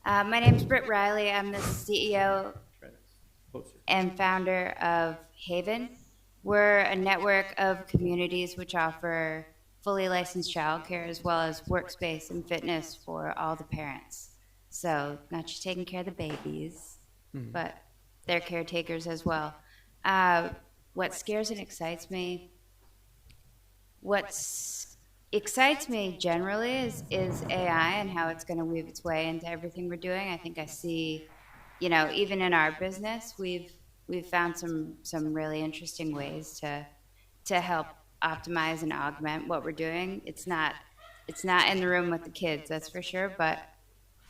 My name is Brittany Riley. I'm the CEO and founder of Haven. We're a network of communities which offer fully licensed childcare as well as workspace and fitness for all the parents. So not just taking care of the babies, but their caretakers as well. What scares and excites me? What excites me generally is AI and how it's going to weave its way into everything we're doing. I think I see, even in our business, we've found some really interesting ways to help optimize and augment what we're doing. It's not in the room with the kids, that's for sure, but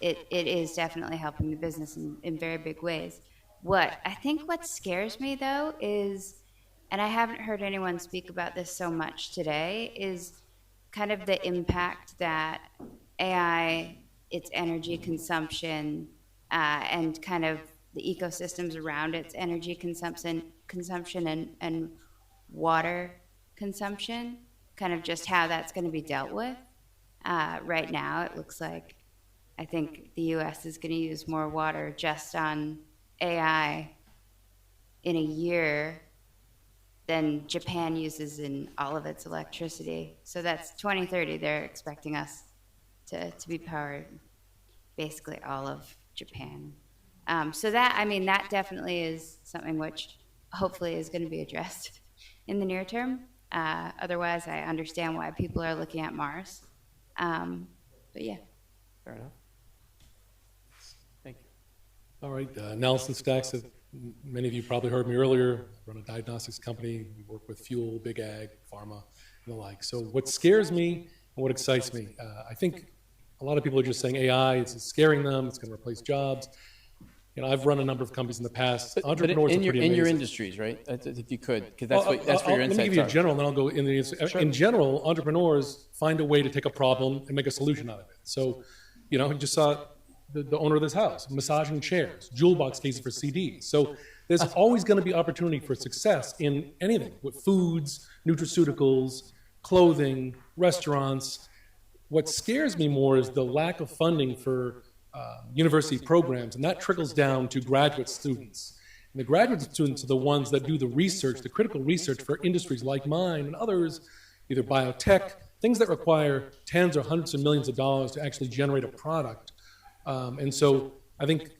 it is definitely helping the business in very big ways. What scares me though is, and I haven't heard anyone speak about this so much today, is kind of the impact that AI, its energy consumption, and kind of the ecosystems around its energy consumption and water consumption, kind of just how that's going to be dealt with. Right now, it looks like I think the U.S. is going to use more water just on AI in a year than Japan uses in all of its electricity. So that's 2030. They're expecting us to be powered basically all of Japan. So that definitely is something which hopefully is going to be addressed in the near term. Otherwise, I understand why people are looking at Mars. But yeah. Fair enough. Thank you. All right, Nelson Stacks. Many of you probably heard me earlier. I run a diagnostics company. We work with fuel, big ag, pharma, and the like. So what scares me and what excites me? I think a lot of people are just saying AI, it's scaring them, it's going to replace jobs. I've run a number of companies in the past. Entrepreneurs are pretty amazing. In your industries, right? If you could, because that's where your insights are. Let me give you a general, and then I'll go in the. Sure. In general, entrepreneurs find a way to take a problem and make a solution out of it. So, you just saw the owner of this house massaging chairs, jewel box cases for CDs. So there's always going to be opportunity for success in anything with foods, nutraceuticals, clothing, restaurants. What scares me more is the lack of funding for university programs, and that trickles down to graduate students. And the graduate students are the ones that do the research, the critical research for industries like mine and others, either biotech, things that require tens or hundreds of millions of dollars to actually generate a product. And so I think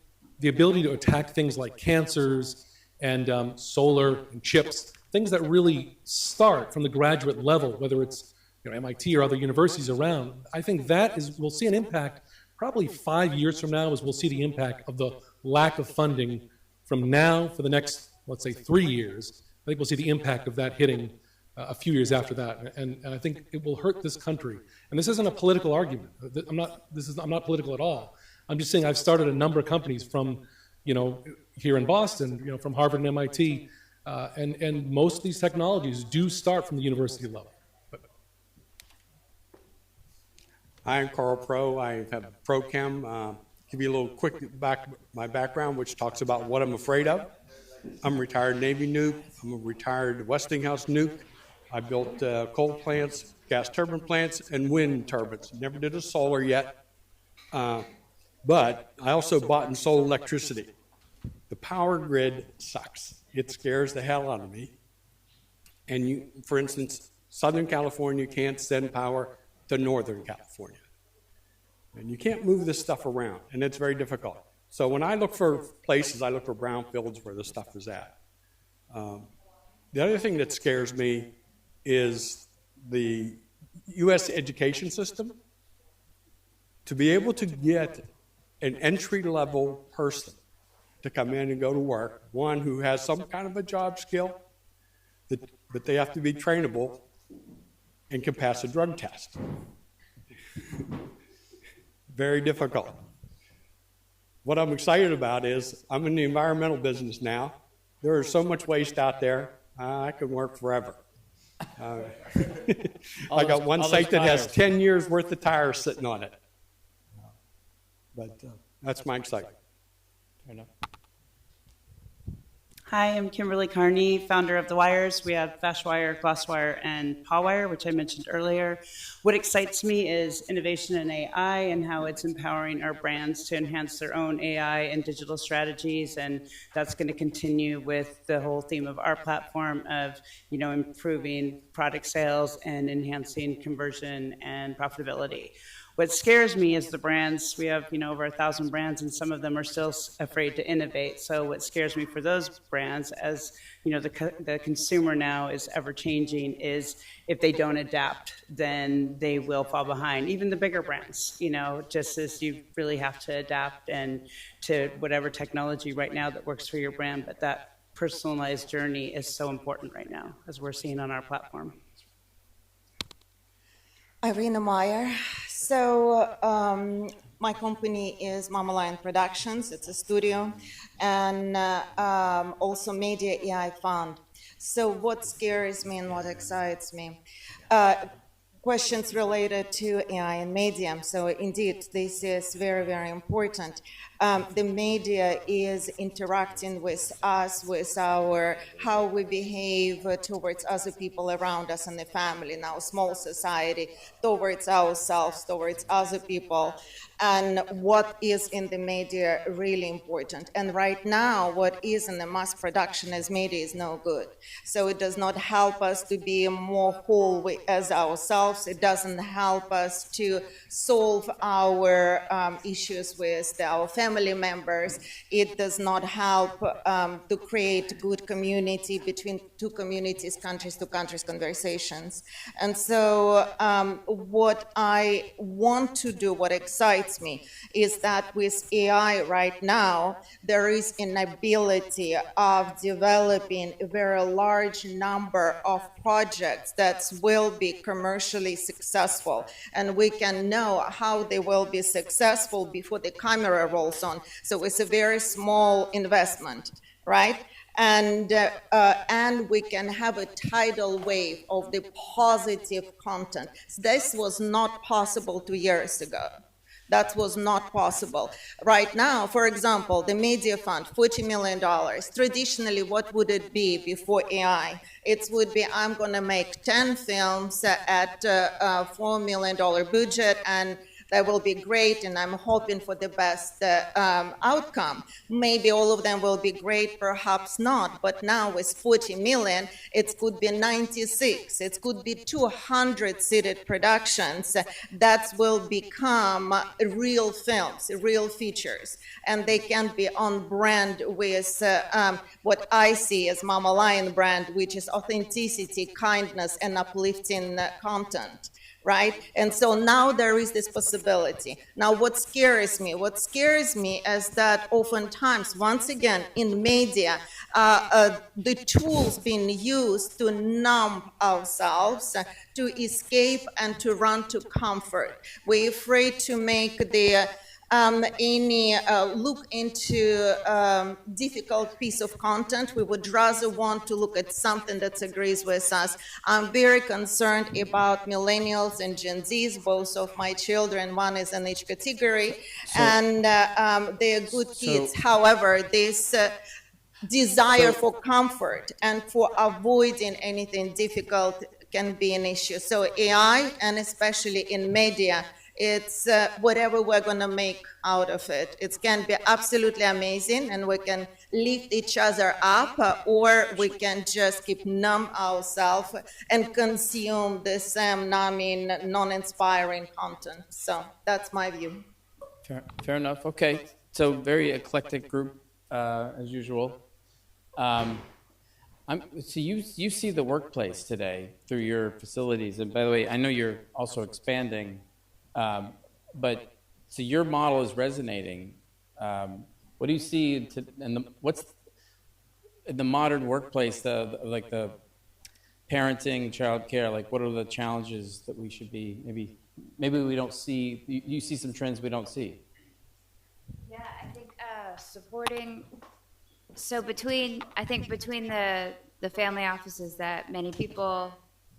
the ability to attack things like cancers and solar and chips, things that really start from the graduate level, whether it's MIT or other universities around, I think we'll see an impact probably 5 years from now, as we'll see the impact of the lack of funding from now for the next, let's say, 3 years. I think we'll see the impact of that hitting a few years after that, and I think it will hurt this country. And this isn't a political argument. I'm not political at all. I'm just saying I've started a number of companies from, here in Boston, from Harvard and MIT, and most of these technologies do start from the university level. Hi, I'm Carl Pro. I have ProChem. Give you a little quick my background, which talks about what I'm afraid of. I'm a retired Navy nuke. I'm a retired Westinghouse nuke. I built coal plants, gas turbine plants, and wind turbines. Never did a solar yet. But I also bought and sold electricity. The power grid sucks. It scares the hell out of me. And for instance, Southern California can't send power to Northern California. And you can't move this stuff around, and it's very difficult. So when I look for places, I look for brownfields where this stuff is at. The other thing that scares me is the U.S. education system. To be able to get an entry-level person to come in and go to work, one who has some kind of a job skill, but they have to be trainable and can pass a drug test. Very difficult. What I'm excited about is I'm in the environmental business now. There is so much waste out there, I could work forever. I got one site that has 10 years worth of tires sitting on it. But that's my excitement. Fair enough. Hi, I'm Kimberly Carney, founder of The Wires. We have Fastwire, Glosswire, and Pawwire, which I mentioned earlier. What excites me is innovation in AI and how it's empowering our brands to enhance their own AI and digital strategies, and that's going to continue with the whole theme of our platform of, improving product sales and enhancing conversion and profitability. What scares me is the brands. We have, over 1,000 brands, and some of them are still afraid to innovate. So what scares me for those brands, as the consumer now is ever changing, is if they don't adapt, then they will fall behind. Even the bigger brands, just as you really have to adapt and to whatever technology right now that works for your brand. But that personalized journey is so important right now, as we're seeing on our platform. Irina Meyer. So my company is Mama Lion Productions. It's a studio and also Media AI Fund. So what scares me and what excites me? Questions related to AI and media. So indeed, this is very, very important. The media is interacting with us, with how we behave towards other people around us in the family, in our small society, towards ourselves, towards other people, and what is in the media really important. And right now, what is in the mass production as media is no good. So it does not help us to be more whole as ourselves. It doesn't help us to solve our issues with our family members. It does not help to create good community between two communities, countries to countries conversations. And so what I want to do, what excites me, is that with AI right now, there is an ability of developing a very large number of projects that will be commercially successful. And we can know how they will be successful before the camera rolls on. So it's a very small investment, right? And we can have a tidal wave of the positive content. This was not possible 2 years ago. That was not possible. Right now, for example, the media fund, $40 million. Traditionally, what would it be before AI? It would be, I'm going to make 10 films at a $4 million budget, and that will be great, and I'm hoping for the best outcome. Maybe all of them will be great, perhaps not, but now with 40 million, it could be 96, it could be 200 seated productions that will become real films, real features, and they can be on brand with what I see as Mama Lion brand, which is authenticity, kindness, and uplifting content. Right? And so now there is this possibility. Now, what scares me is that oftentimes, once again, in media, the tools being used to numb ourselves, to escape and to run to comfort. We're afraid to make the look into difficult piece of content. We would rather want to look at something that agrees with us. I'm very concerned about millennials and Gen Zs. Both of my children, one is in each category, and they're good kids. However, this desire for comfort and for avoiding anything difficult can be an issue. So AI, and especially in media, it's whatever we're going to make out of it. It can be absolutely amazing, and we can lift each other up, or we can just keep numb ourselves and consume this numbing, non-inspiring content. So that's my view. Fair enough. Okay. So very eclectic group, as usual. So you see the workplace today through your facilities. And by the way, I know you're also expanding. But so your model is resonating. What do you see what's in the modern workplace, like the parenting, childcare, like what are the challenges that we should be, maybe we don't see, you see some trends we don't see? Yeah, I think supporting, so between the family offices that many people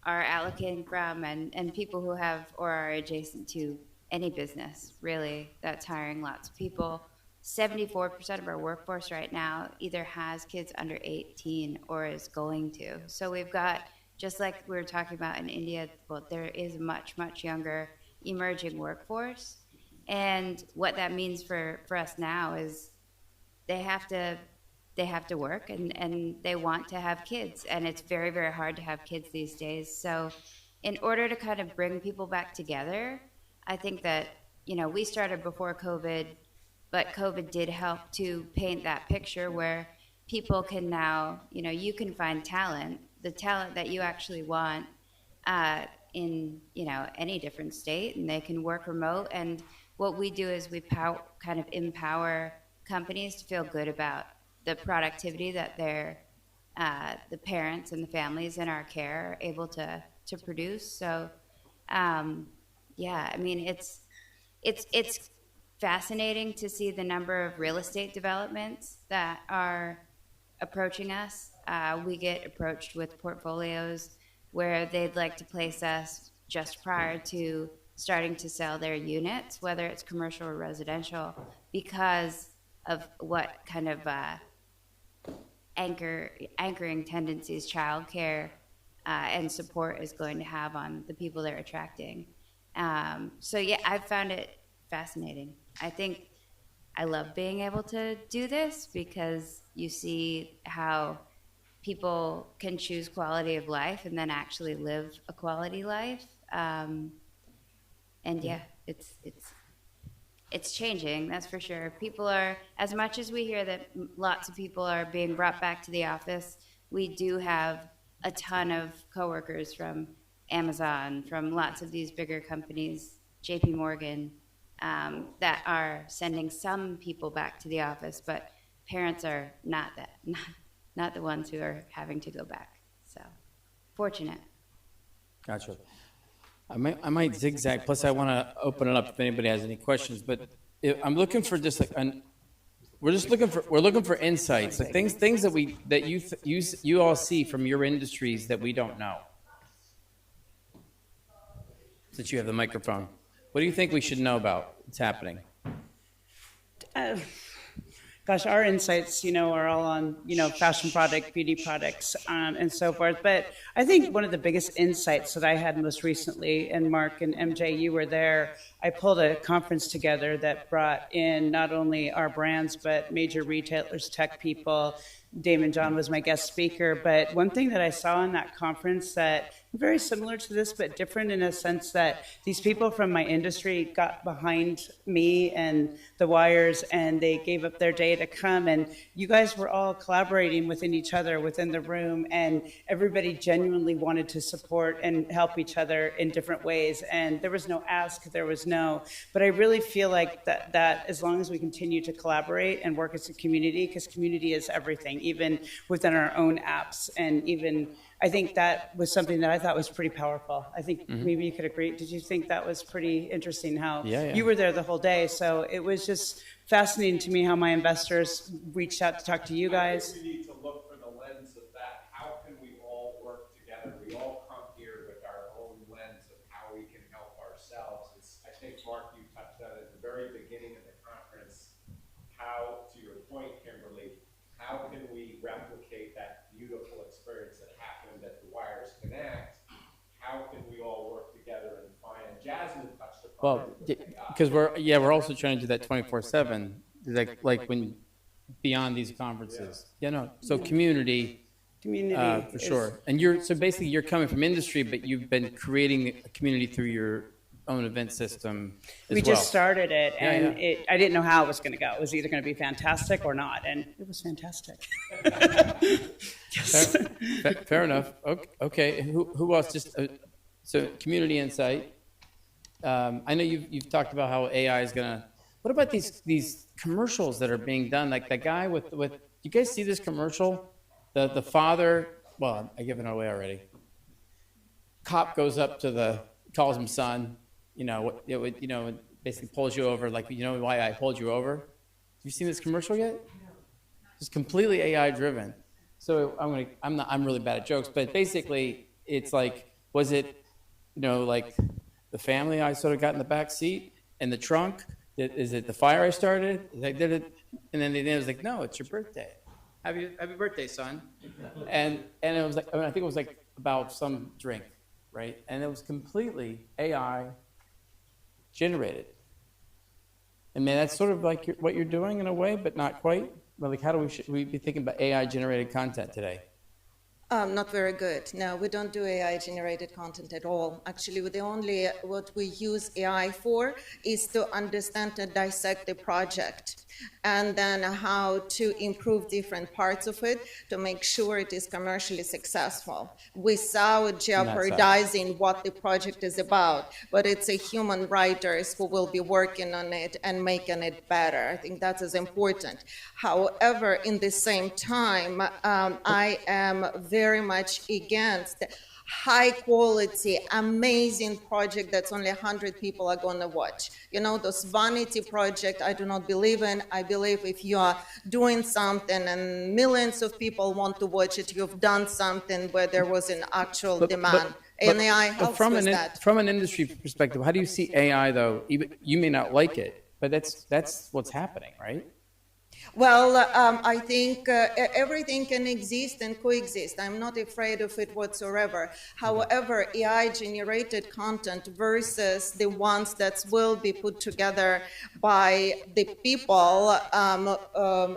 are allocating from, and people who have or are adjacent to any business, really, that's hiring lots of people, 74% of our workforce right now either has kids under 18 or is going to. So we've got, just like we were talking about in India, well, there is a much, much younger emerging workforce. And what that means for us now is they have to work, and they want to have kids, and it's very, very hard to have kids these days. So in order to kind of bring people back together, I think that, we started before COVID, but COVID did help to paint that picture where people can now, you can find talent, the talent that you actually want, in, any different state, and they can work remote. And what we do is we kind of empower companies to feel good about the productivity that the parents and the families in our care are able to produce. So, yeah, I mean, it's fascinating to see the number of real estate developments that are approaching us. We get approached with portfolios where they'd like to place us just prior to starting to sell their units, whether it's commercial or residential, because of what kind of anchoring tendencies childcare and support is going to have on the people they're attracting. So yeah, I've found it fascinating. I think I love being able to do this because you see how people can choose quality of life and then actually live a quality life. And yeah, it's changing, that's for sure. People are, as much as we hear that lots of people are being brought back to the office, we do have a ton of coworkers from Amazon, from lots of these bigger companies, JP Morgan, that are sending some people back to the office, but parents are not the ones who are having to go back. So, fortunate. Gotcha. I might zigzag. Plus, I want to open it up if anybody has any questions. But I'm looking for just like we're looking for insights, like things that you all see from your industries that we don't know. Since you have the microphone, what do you think we should know about what's happening? Gosh, our insights, are all on, fashion product, beauty products, and so forth. But I think one of the biggest insights that I had most recently, and Mark and MJ, you were there, I pulled a conference together that brought in not only our brands, but major retailers, tech people. Damon John was my guest speaker. But one thing that I saw in that conference that very similar to this, but different in a sense that these people from my industry got behind me and the wires, and they gave up their day to come. And you guys were all collaborating within each other within the room, and everybody genuinely wanted to support and help each other in different ways. And there was no ask, there was no, but I really feel like that as long as we continue to collaborate and work as a community, because community is everything, even within our own apps, and even I think that was something that I thought was pretty powerful. I think maybe you could agree. Did you think that was pretty interesting how you were there the whole day? So it was just fascinating to me how my investors reached out to talk to you guys. We need to look for the lens of that. How can we all work together? We all come here with our own lens of how we can help ourselves. I think, Mark, you touched on it at the very beginning of the conference, how, to your point, Kimberly, how can we replicate that beautiful experience that happened at the Wires Connect? How can we all work together and find? And Jasmine touched upon it. Because we're also trying to do that 24/7, like when beyond these conferences. So community for sure. And basically you're coming from industry, but you've been creating a community through your own event system as we well. just started it, and I didn't know how it was going to go. It was either going to be fantastic or not, and it was fantastic. Yes. Fair enough. Okay. Who else? Just so community insight. I know you've talked about how AI is gonna. What about these commercials that are being done? Like the guy with. You guys see this commercial? The father. Well, I give it away already. Cop goes up to calls him son. Basically pulls you over. Like, why I pulled you over? Have you seen this commercial yet? It's completely AI driven. So I'm really bad at jokes, but basically it's like, was it, like the family I sort of got in the back seat and the trunk? Is it the fire I started? Did it? And then it was like, no, it's your birthday. Happy birthday, son. And it was like, I think it was like about some drink, right? And it was completely AI generated. I mean, that's sort of like what you're doing in a way, but not quite. But like, should we be thinking about AI generated content today? Not very good. No, we don't do AI-generated content at all. Actually, what we use AI for is to understand and dissect the project, and then how to improve different parts of it to make sure it is commercially successful without jeopardizing what the project is about. But it's a human writers who will be working on it and making it better. I think that is important. However, in the same time, I am very much against high quality, amazing project that's only 100 people are going to watch. You know, those vanity project, I do not believe in. I believe if you are doing something and millions of people want to watch it, you've done something where there was an actual demand. And AI helps with that. From an industry perspective, how do you see AI though? You may not like it, but that's what's happening, right? Well, I think everything can exist and coexist. I'm not afraid of it whatsoever. However, AI-generated content versus the ones that will be put together by the people,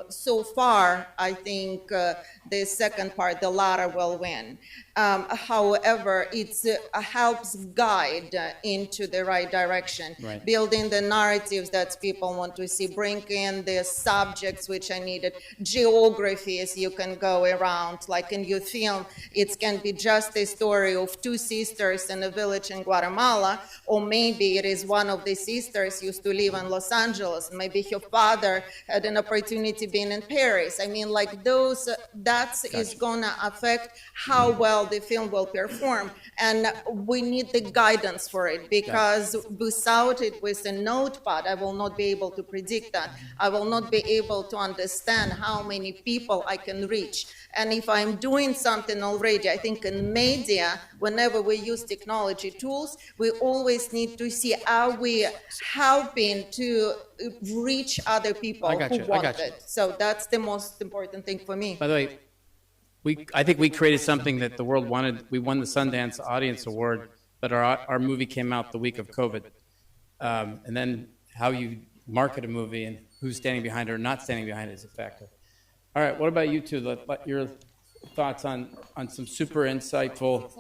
so far, I think the second part, the latter, will win. However, it helps guide into the right direction, right. Building the narratives that people want to see, bring in the subjects which are needed, geographies you can go around, like in your film, it can be just a story of two sisters in a village in Guatemala, or maybe it is one of the sisters used to live in Los Angeles, maybe her father had an opportunity being in Paris. I mean, like those, that is gonna affect how well the film will perform, and we need the guidance for it, because without it, with a notepad, I will not be able to predict that. I will not be able to understand how many people I can reach. And if I'm doing something already, I think in media, whenever we use technology tools, we always need to see, are we helping to reach other people who want it? So that's the most important thing for me. By the way, I think we created something that the world wanted. We won the Sundance Audience Award, but our movie came out the week of COVID. And then how you market a movie and who's standing behind it or not standing behind it is a factor. All right, what about you two? Your thoughts on some super insightful...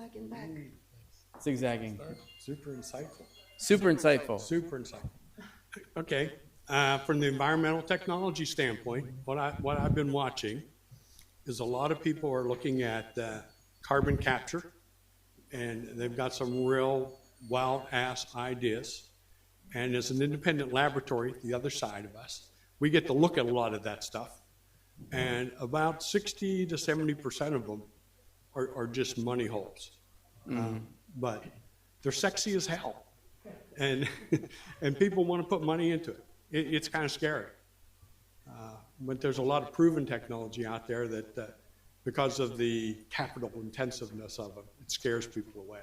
Zigzagging. Super insightful. Super insightful. Super insightful. Okay, from the environmental technology standpoint, what I've been watching is a lot of people are looking at carbon capture, and they've got some real wild-ass ideas. And as an independent laboratory, the other side of us, we get to look at a lot of that stuff. And about 60 to 70% of them are just money holes. But they're sexy as hell. And, and people want to put money into it. It's kind of scary. But there's a lot of proven technology out there that because of the capital intensiveness of it, it scares people away.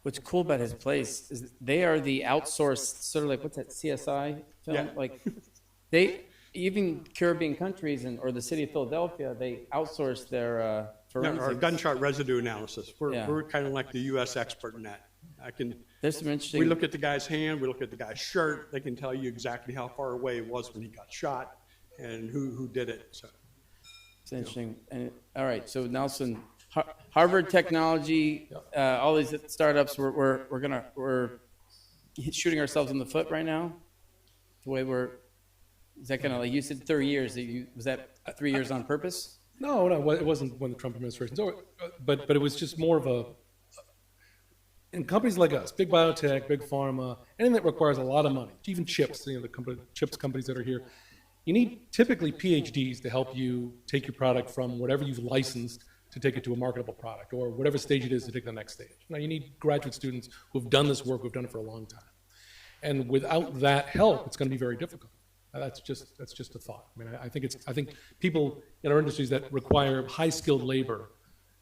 What's cool about his place is they are the outsourced, sort of like, what's that, CSI film? Yeah. Like, even Caribbean countries or the city of Philadelphia, they outsource their forensics. Our gunshot residue analysis. We're kind of like the U.S. expert in that. There's some interesting... We look at the guy's hand, we look at the guy's shirt, they can tell you exactly how far away it was when he got shot and who did it. So, it's interesting. And, all right, so Nelson, Harvard Technology, all these startups, we're shooting ourselves in the foot right now. The way is that kind of like you said 30 years? Was that 3 years on purpose? No, it wasn't when the Trump administration's over, but it was just more of a. In companies like us, big biotech, big pharma, anything that requires a lot of money, even chips, the chips companies that are here, you need typically PhDs to help you take your product from whatever you've licensed to take it to a marketable product, or whatever stage it is to take the next stage. Now, you need graduate students who've done this work, who've done it for a long time. And without that help, it's going to be very difficult. That's just a thought. I mean, I think people in our industries that require high-skilled labor,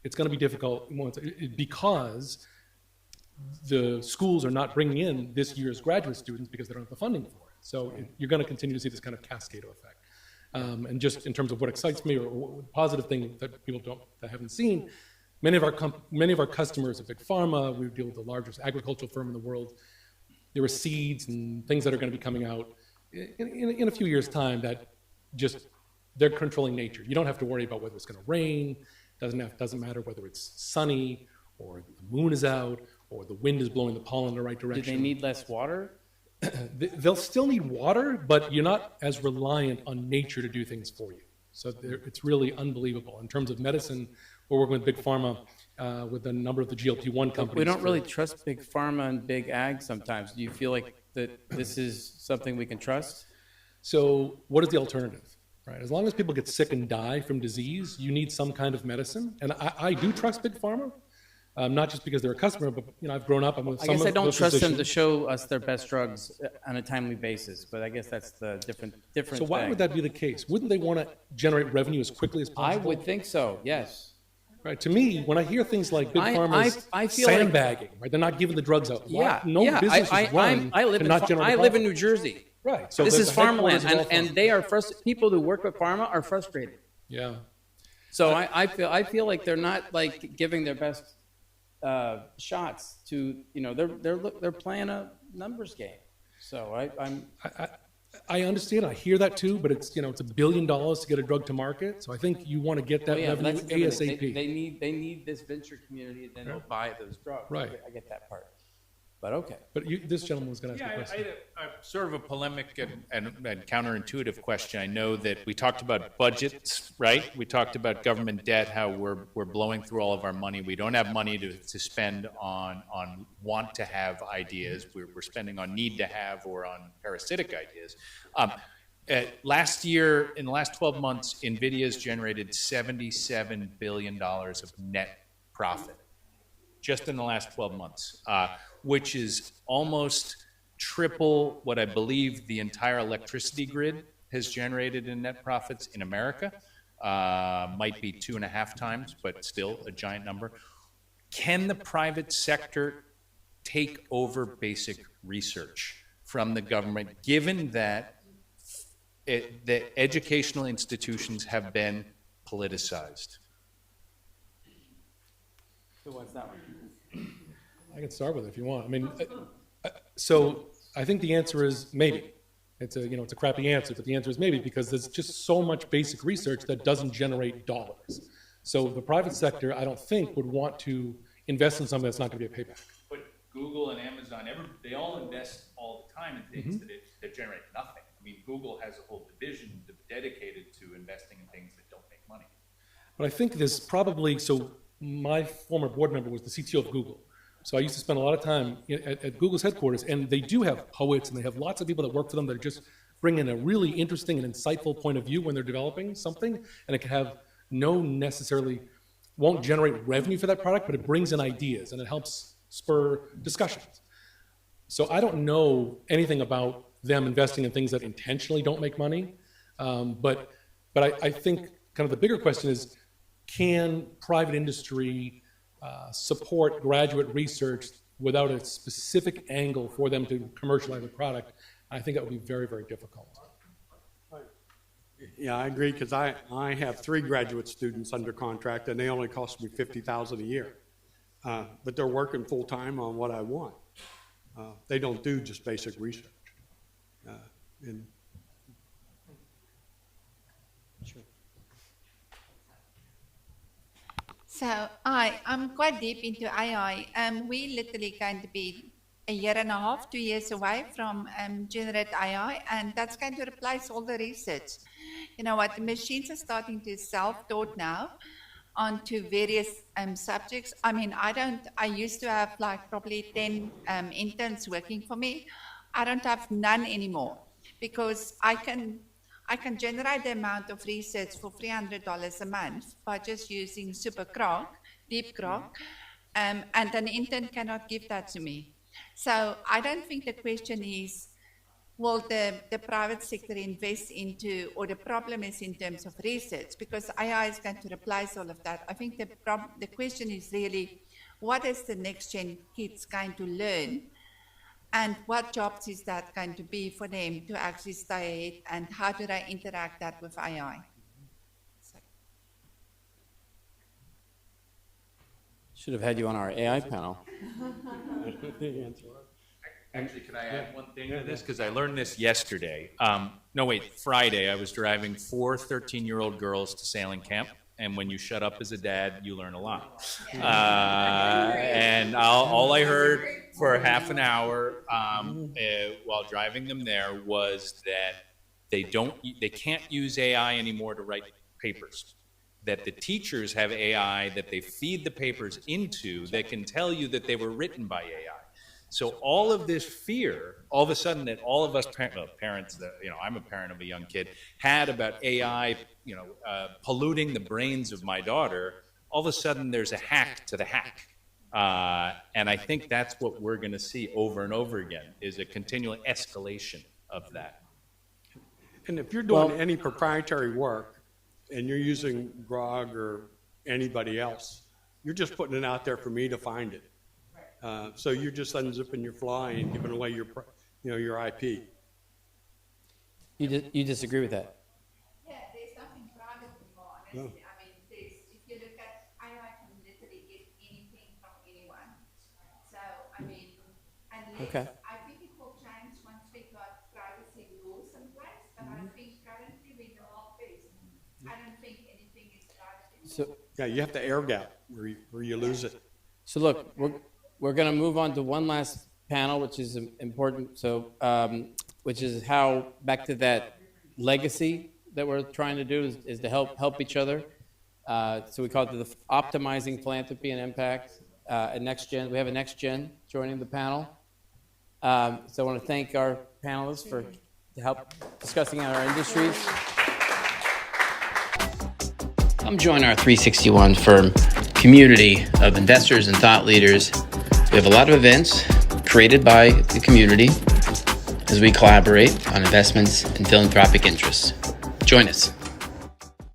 it's going to be difficult because the schools are not bringing in this year's graduate students because they don't have the funding for it. So you're going to continue to see this kind of cascade effect. And just in terms of what excites me, or what positive thing that people that haven't seen, many of our customers are big pharma. We deal with the largest agricultural firm in the world. There are seeds and things that are going to be coming out in a few years' time that just they're controlling nature. You don't have to worry about whether it's going to rain. Doesn't matter whether it's sunny or the moon is out or the wind is blowing the pollen in the right direction. Do they need less water? They'll still need water, but you're not as reliant on nature to do things for you. So it's really unbelievable. In terms of medicine, we're working with big pharma, with a number of the GLP-1 companies. We don't really trust big pharma and big ag sometimes. Do you feel like that this is something we can trust? So what is the alternative? Right? As long as people get sick and die from disease, you need some kind of medicine. And I do trust big pharma. Not just because they're a customer, but I've grown up. I'm with I some guess of I don't those trust them to physicians. show us their best drugs on a timely basis, but I guess that's the different So why thing. would that be the case? Wouldn't they want to generate revenue as quickly as I possible? would think so, yes. Right. To me, when I hear things like big I pharma's feel like- sandbagging, right? They're not giving the drugs out. Yeah, No yeah. business is run I live to in not generate I live in profit. New Jersey. Right. So This the is farmland, headquarters of all and they are people who work with pharma are frustrated. Yeah. So I feel like they're not like giving their best shots to they're playing a numbers game. So I'm I understand. I hear that too, but it's it's $1 billion to get a drug to market. So I think you want to get that yeah, but revenue that's the difference. ASAP. They need this venture community, and then they'll buy those drugs. Right. I get that part. But okay. But this gentleman was going to ask a Yeah, question. I sort of a polemic and counterintuitive question. I know that we talked about budgets, right? We talked about government debt, how we're blowing through all of our money. We don't have money to spend on want to have ideas. We're spending on need to have or on parasitic ideas. Last year, in the last 12 months, NVIDIA's generated $77 billion of net profit just in the last 12 months, which is almost triple what I believe the entire electricity grid has generated in net profits in America. Might be 2.5 times, but still a giant number. Can the private sector take over basic research from the government, given that the educational institutions have been politicized? Who wants that one? I can start with it if you want. I mean, so I think the answer is maybe. It's a crappy answer, but the answer is maybe because there's just so much basic research that doesn't generate dollars. So the private sector, I don't think, would want to invest in something that's not going to be a payback. But Google and Amazon, they all invest all the time in things that generate nothing. I mean, Google has a whole division dedicated to investing in things that don't make money. But I think there's probably, so my former board member was the CTO of Google. So I used to spend a lot of time at Google's headquarters, and they do have poets, and they have lots of people that work for them that are just bring in a really interesting and insightful point of view when they're developing something, and it can have won't generate revenue for that product, but it brings in ideas, and it helps spur discussions. So I don't know anything about them investing in things that intentionally don't make money, but I think kind of the bigger question is, can private industry support graduate research without a specific angle for them to commercialize a product? I think that would be very, very difficult. Yeah, I agree, because I have 3 graduate students under contract, and they only cost me $50,000 a year. But they're working full-time on what I want. They don't do just basic research. And So I'm quite deep into AI. We literally going to be a year and a half, 2 years away from generate AI, and that's going to replace all the research. You know what? The machines are starting to self-taught now onto various subjects. I mean, I used to have like probably 10 interns working for me. I don't have none anymore because I can generate the amount of research for $300 a month by just using super Grok, deep Grok, and an intern cannot give that to me. So I don't think the question is, will the private sector invest into, or the problem is in terms of research, because AI is going to replace all of that. I think the question is really, what is the next gen kids going to learn And what jobs is that going to be for them to actually stay ahead, and how do they interact that with AI? Should have had you on our AI panel. Actually, can I add one thing to this? Because I learned this yesterday. Friday, I was driving 4 13-year-old girls to sailing camp. And when you shut up as a dad, you learn a lot. And all I heard for half an hour while driving them there was that they can't use AI anymore to write papers. That the teachers have AI that they feed the papers into that can tell you that they were written by AI. So all of this fear, all of a sudden, that all of us parents, that, I'm a parent of a young kid, had about AI, polluting the brains of my daughter. All of a sudden, there's a hack to the hack, and I think that's what we're going to see over and over again, is a continual escalation of that. And if you're doing any proprietary work and you're using Grog or anybody else, you're just putting it out there for me to find it. So you're just unzipping your fly and giving away your IP. You disagree with that? Yeah, there's nothing private anymore, honestly. I mean, if you look at AI can literally get anything from anyone. So, I mean, unless, Okay. I think it will change once we got privacy rules in place, but I think currently we're in the wild west. I don't think anything is private anymore. So, Yeah, you have to air gap where you lose it. so look, we're going to move on to one last panel, which is important. So, which is how, back to that legacy that we're trying to do is to help each other. So we call it the optimizing philanthropy and impact. And next gen, we have a next gen joining the panel. So I want to thank our panelists to help discussing our industries. Come join our 361 firm community of investors and thought leaders. We have a lot of events created by the community as we collaborate on investments and philanthropic interests. Join us.